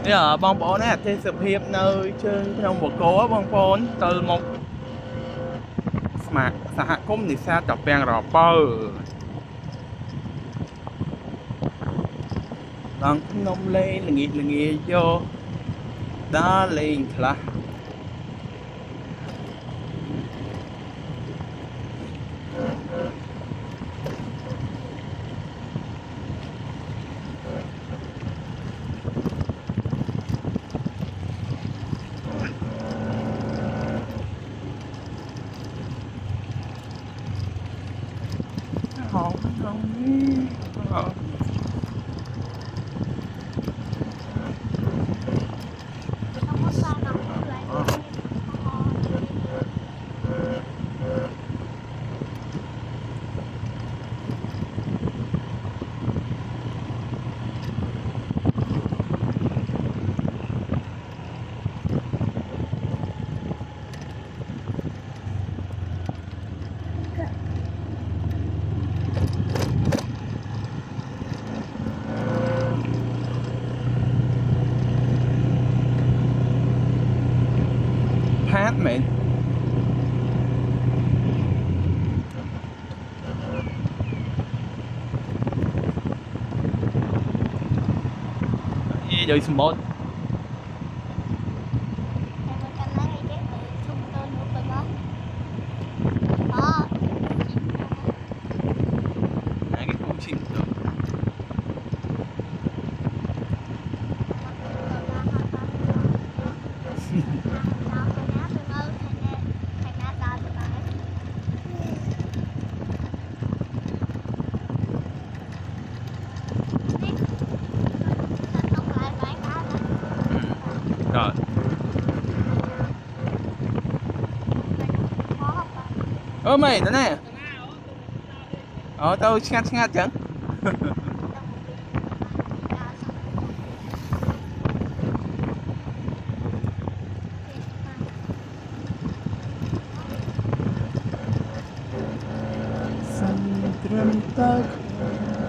giờ bong bóng này thì sự hiệp nơi trên theo một cố bong bóng từ một mà xã công thì sao tập bèn rõ bơ đang nông lên là nghĩ vô đã lên là không hát mẹ gì rồi một cái công trình rồi ơ mày thế này tao ngắt chẳng Sandram tak